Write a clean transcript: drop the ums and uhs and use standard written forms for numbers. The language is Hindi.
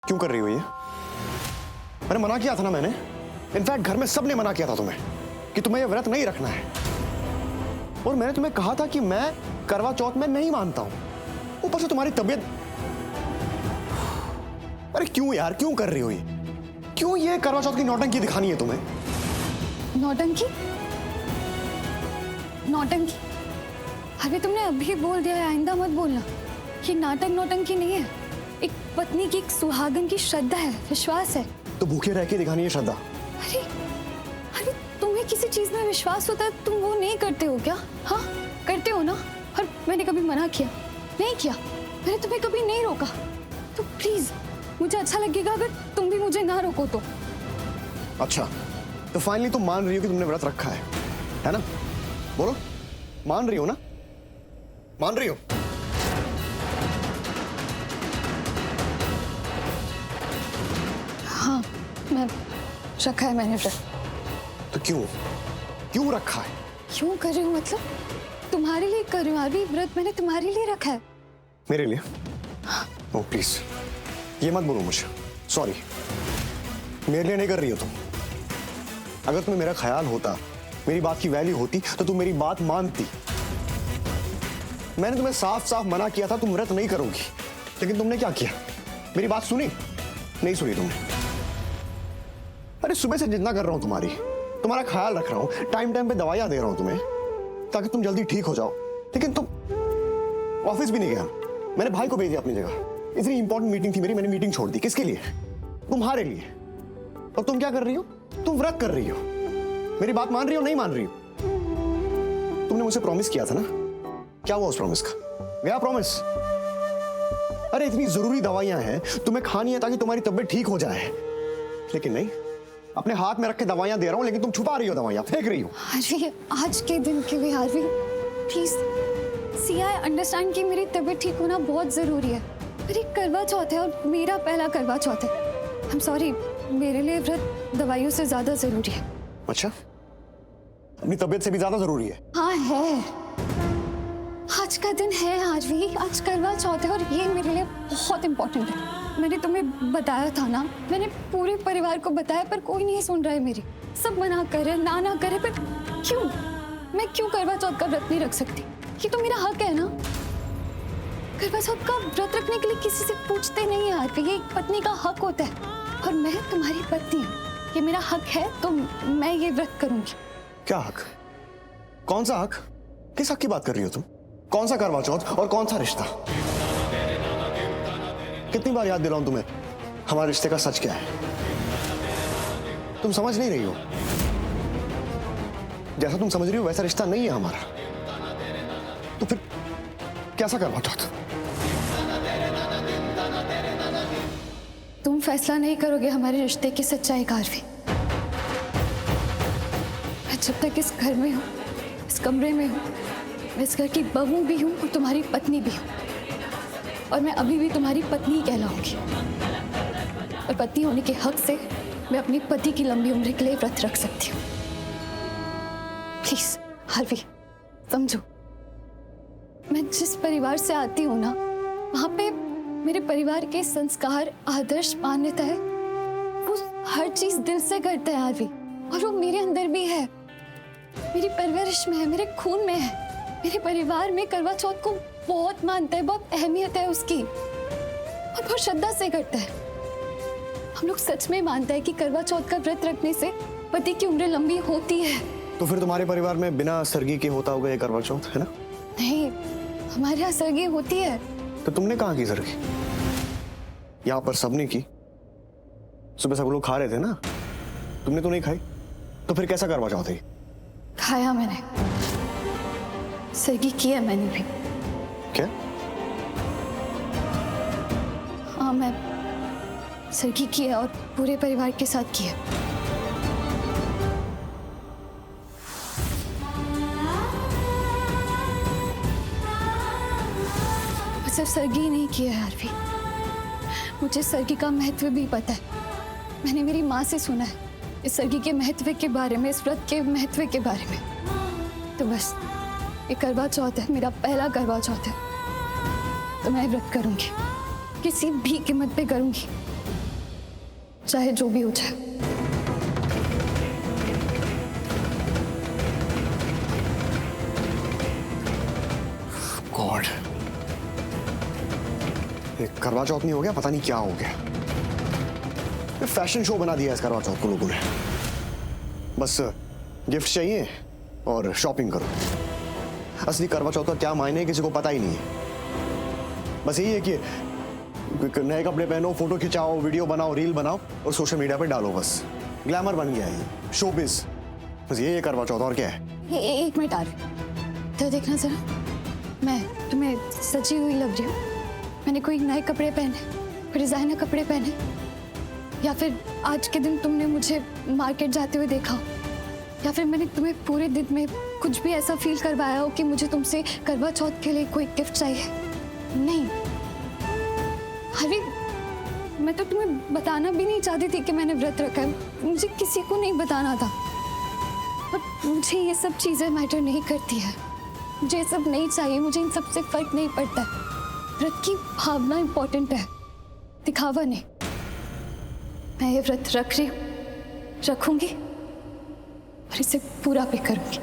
क्यों कर रही हो ये? मैंने मना किया था ना मैंने। इनफैक्ट घर में सबने मना किया था तुम्हें कि तुम्हें ये व्रत नहीं रखना है। और मैंने तुम्हें कहा था कि मैं करवा चौथ में नहीं मानता हूं। ऊपर से तुम्हारी तबीयत। अरे क्यों यार, क्यों कर रही हो ये? क्यों ये करवा चौथ की नौटंकी दिखानी है तुम्हें? नौटंकी? नौटंकी? अरे तुमने अभी बोल दिया है, आइंदा मत बोलना। ये नाटक नौटंकी नहीं है। एक पत्नी की, एक सुहागन की श्रद्धा है, विश्वास है। तो भूखे रह के दिखानी है श्रद्धा? अरे अरे तुम्हें किसी चीज में विश्वास होता है, तुम वो नहीं करते हो क्या? हाँ करते हो ना। और मैंने कभी मना किया? नहीं किया। मैंने तुम्हें कभी नहीं रोका। तो प्लीज मुझे अच्छा लगेगा अगर तुम भी मुझे ना रोको तो। अच्छा, तो फाइनली तुम मान रही हो कि तुमने व्रत रखा है ना? बोलो, मान रही हो ना? मान रही हो? हाँ, मैं रखा है मैंने व्रत। तो क्यों क्यों रखा है? क्यों कर रही हूँ मतलब? तुम्हारे लिए कर रही हूँ अभी। व्रत मैंने तुम्हारे लिए रखा है। मेरे लिए? ओह प्लीज, ये मत बोलो मुझे। सॉरी, मेरे लिए नहीं कर रही हो तुम। अगर तुम्हें मेरा ख्याल होता, मेरी बात की वैल्यू होती, तो तुम मेरी बात मानती। मैंने तुम्हें साफ साफ मना किया था तुम व्रत नहीं करोगी, लेकिन तुमने क्या किया? मेरी बात सुनी? नहीं सुनी तुमने। अरे सुबह से जितना कर रहा हूं तुम्हारा ख्याल रख रहा हूं, टाइम टाइम पे दवाइयां दे रहा हूं तुम्हें, ताकि तुम जल्दी ठीक हो जाओ। लेकिन तुम ऑफिस भी नहीं गया। मैंने भाई को भेज दिया अपनी जगह। इतनी इंपॉर्टेंट मीटिंग थी मेरी, मैंने मीटिंग छोड़ दी। किसके लिए? तुम्हारे लिए। और तुम क्या कर रही हो? तुम व्रत कर रही हो। मेरी बात मान रही हो? नहीं मान रही हो? तुमने मुझसे प्रॉमिस किया था ना, क्या हुआ उस प्रॉमिस का? गया प्रॉमिस? अरे इतनी जरूरी दवाइयां हैं, तुम्हें खानी है ताकि तुम्हारी तबीयत ठीक हो जाए। लेकिन नहीं, अपने हाथ में रख के दवाइयां दे रहा हूं, लेकिन तुम छुपा रही हो, दवाइयां फेंक रही हो। अरे आज के दिन के लिए Aarvi please see, I understand कि मेरी तबीयत ठीक होना बहुत जरूरी है। मेरी करवा चौथ है और मेरा पहला करवा चौथ है। आई एम सॉरी, मेरे लिए व्रत दवाइयों से ज्यादा जरूरी है। अच्छा, अपनी तबीयत से भी ज्यादा जरूरी है? हाँ है। आज का दिन है आरवी, आज करवा चौथ है और ये मेरे लिए बहुत इंपॉर्टेंट है। मैंने तुम्हें बताया था ना, मैंने पूरे परिवार को बताया, पर कोई नहीं सुन रहा है मेरी। सब मना करे, ना करे, पर क्यों? मैं क्यों करवा चौथ का व्रत नहीं रख सकती? ये तो मेरा हक है ना। करवा चौथ का व्रत रखने के लिए किसी से पूछते नहीं है आरवी, ये एक पत्नी का हक होता है। और मैं तुम्हारी पत्नी हूँ, ये मेरा हक है, तो मैं ये व्रत करूंगी। क्या हक? कौन सा हक? किस हक की बात कर रही हो तुम? कौन सा करवा चौथ और कौन सा रिश्ता? कितनी बार याद दिलाऊं हूं तुम्हें हमारे रिश्ते का सच क्या है? तुम समझ नहीं रही हो। जैसा तुम समझ रही हो वैसा रिश्ता नहीं है हमारा। तो फिर कैसा करवा चौथ? तुम फैसला नहीं करोगे हमारे रिश्ते की सच्चाई का आरवी। मैं जब तक इस घर में हूँ, इस कमरे में हूँ, मैं इस घर की बहू भी हूँ और तुम्हारी पत्नी भी हूँ। और मैं अभी भी तुम्हारी पत्नी कहलाऊंगी। और पत्नी होने के हक से मैं अपनी पति की लंबी उम्र के लिए व्रत रख सकती हूँ। प्लीज आरवी समझो, मैं जिस परिवार से आती हूँ ना, वहां पे मेरे परिवार के संस्कार, आदर्श, मान्यता है, वो हर चीज दिल से करते हैं आरवी। और वो मेरे अंदर भी है, मेरी परवरिश में है, मेरे खून में है। मेरे परिवार में करवा चौथ को बहुत मानते हैं, बहुत अहमियत है उसकी, और बहुत श्रद्धा से करते हैं। हम लोग सच में मानते हैं कि करवा चौथ का व्रत रखने से पति की उम्र लंबी होती है। तो फिर तुम्हारे परिवार में बिना सरगी के होता होगा ये करवा चौथ, है ना? नहीं, हमारे यहाँ सरगी होती है। तो तुमने कहाँ की सरगी? यहाँ पर सबने की। सुबह सब लोग खा रहे थे ना, तुमने तो नहीं खाई। तो फिर कैसा करवा चौथ है? खाया मैंने, सरगी की है मैंने भी। क्या? हाँ, मैं सरगी की है और पूरे परिवार के साथ की है। सिर्फ सरगी नहीं किया है आरवी, मुझे सरगी का महत्व भी पता है। मैंने मेरी माँ से सुना है इस सरगी के महत्व के बारे में, इस व्रत के महत्व के बारे में। तो बस ये करवा चौथ है, मेरा पहला करवा चौथ है, तो मैं व्रत करूंगी, किसी भी कीमत पे करूंगी। चाहे जो भी हो जाए। गॉड, ये करवा चौथ नहीं हो गया, पता नहीं क्या हो गया। फैशन शो बना दिया इस करवा चौथ को लोगों ने। बस गिफ्ट चाहिए और शॉपिंग करो। असली करवा चौथ का क्या मायने है किसी को पता ही नहीं है। बस यही है कि नए कपड़े पहनो, फोटो खिंचाओ, वीडियो बनाओ, रील बनाओ और सोशल मीडिया पे डालो। बस ग्लैमर बन गया है, शोबिज। बस यही है करवा चौथ, और क्या है। एक मिनट आ रही, तो देखना जरा, मैं तुम्हें सजी हुई लग रही हूँ? मैंने कोई नए कपड़े पहने, कोई डिजाइनर कपड़े पहने, या फिर आज के दिन तुमने मुझे मार्केट जाते हुए देखा हो, या फिर मैंने तुम्हें पूरे दिन में कुछ भी ऐसा फील करवाया हो कि मुझे तुमसे करवा चौथ के लिए कोई गिफ्ट चाहिए? नहीं। अरे मैं तो तुम्हें बताना भी नहीं चाहती थी कि मैंने व्रत रखा है, मुझे किसी को नहीं बताना था। और मुझे ये सब चीजें मैटर नहीं करती है, मुझे ये सब नहीं चाहिए, मुझे इन सब से फर्क नहीं पड़ता है। व्रत की भावना इंपॉर्टेंट है, दिखावा नहीं। मैं ये व्रत रख रही हूँ, रखूंगी और इसे पूरा भी करूंगी।